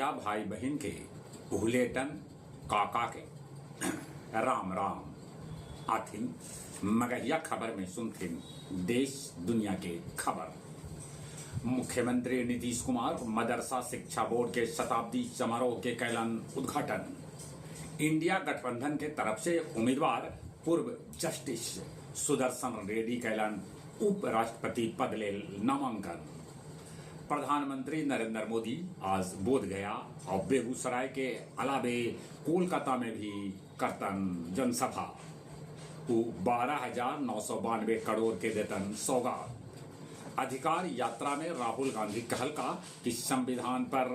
भैया भाई बहन के उहलेटन काका के राम राम आथिन मगहिया खबर में सुनथिन देश दुनिया के खबर। मुख्यमंत्री नीतीश कुमार मदरसा शिक्षा बोर्ड के शताब्दी समारोह के कैलन उद्घाटन। इंडिया गठबंधन के तरफ से उम्मीदवार पूर्व जस्टिस सुदर्शन रेड्डी कैलन उपराष्ट्रपति पद ले नामांकन। प्रधानमंत्री नरेंद्र मोदी आज बोधगया और बेगूसराय के अलावे कोलकाता में भी करतन जनसभा। 12,992 करोड़ के देतन सौगात। अधिकार यात्रा में राहुल गांधी कहल का कि संविधान पर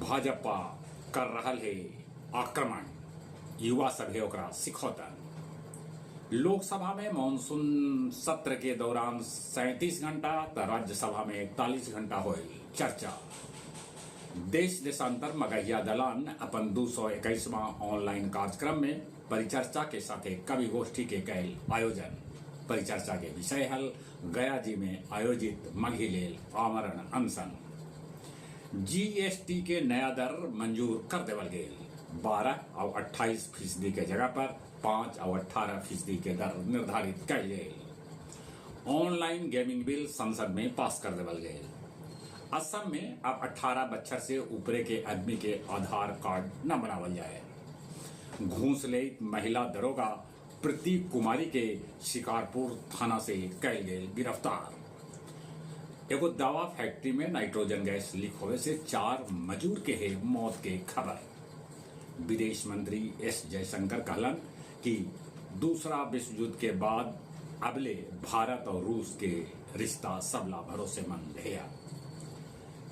भाजपा कर रहा है आक्रमण, युवा सभे ओकरा सिखौतन। लोकसभा में मानसून सत्र के दौरान 37 घंटा तो राज्यसभा में 41 घंटा होल चर्चा। देश देशांतर मगहिया दलान अपन 221वां ऑनलाइन कार्यक्रम में परिचर्चा के साथ कवि गोष्ठी के कैल आयोजन। परिचर्चा के विषय हल गया जी में आयोजित मघिलेल आमरण अनशन। जीएसटी के नया दर मंजूर कर देवल गेल। 12 और 28% के जगह पर 5 और 18% के दर निर्धारित कैल गेल। ऑनलाइन गेमिंग बिल संसद में पास कर देवल गेल। असम में अब 18 बच्चर से ऊपरे के आदमी के आधार कार्ड न बनावल जाए। घूस ले महिला दरोगा प्रतीक कुमारी के शिकारपुर थाना से कैल गेल गिरफ्तार। एगो दवा फैक्ट्री में नाइट्रोजन गैस लीक होने से 4 मजदूर के है मौत के खबर। विदेश मंत्री एस जयशंकर कहलन कि दूसरा विश्व युद्ध के बाद अबले भारत और रूस के रिश्ता सबला भरोसेमंद है।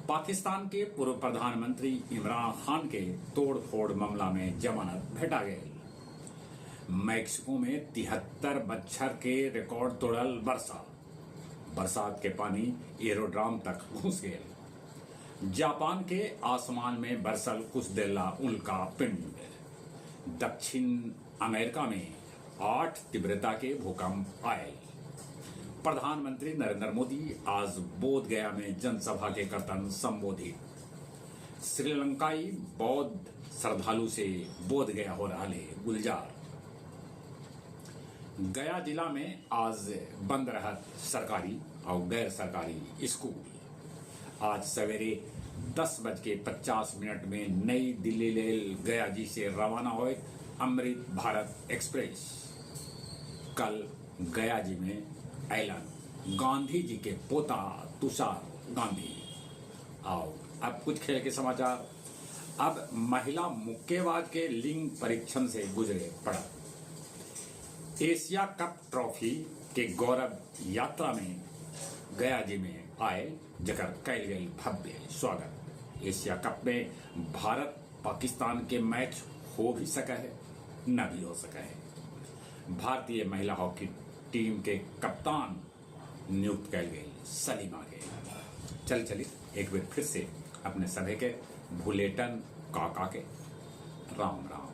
पाकिस्तान के पूर्व प्रधानमंत्री इमरान खान के तोड़-फोड़ मामला में जमानत भेटा गई। मैक्सिको में 73 बच्चर के रिकॉर्ड तोड़ल बरसात के पानी एरोड्राम तक घुस गए। जापान के आसमान में बरसल कुछ देला उल्का पिंड। दक्षिण अमेरिका में 8 तीव्रता के भूकंप आए। प्रधानमंत्री नरेंद्र मोदी आज बोधगया में जनसभा के करतन संबोधित। श्रीलंकाई बौद्ध श्रद्धालु से बोधगया हो रहा है गुलजार। गया जिला में आज बंद रहा सरकारी और गैर सरकारी स्कूल। आज सवेरे 10:50 में नई दिल्ली ले गया जी से रवाना हुए अमृत भारत एक्सप्रेस। कल गया जी में ऐलान गांधी जी के पोता तुषार गांधी। आओ अब कुछ खेल के समाचार। अब महिला मुक्केबाज के लिंग परीक्षण से गुजरे पड़ा। एशिया कप ट्रॉफी के गौरव यात्रा में गया जी में आए जकर कैल गई भव्य स्वागत। एशिया कप में भारत पाकिस्तान के मैच हो भी सका है न भी हो सका है। भारतीय महिला हॉकी टीम के कप्तान नियुक्त कैल गई सलीमा के। चलिए एक बार फिर से अपने सभी के भुलेटन काका के राम राम।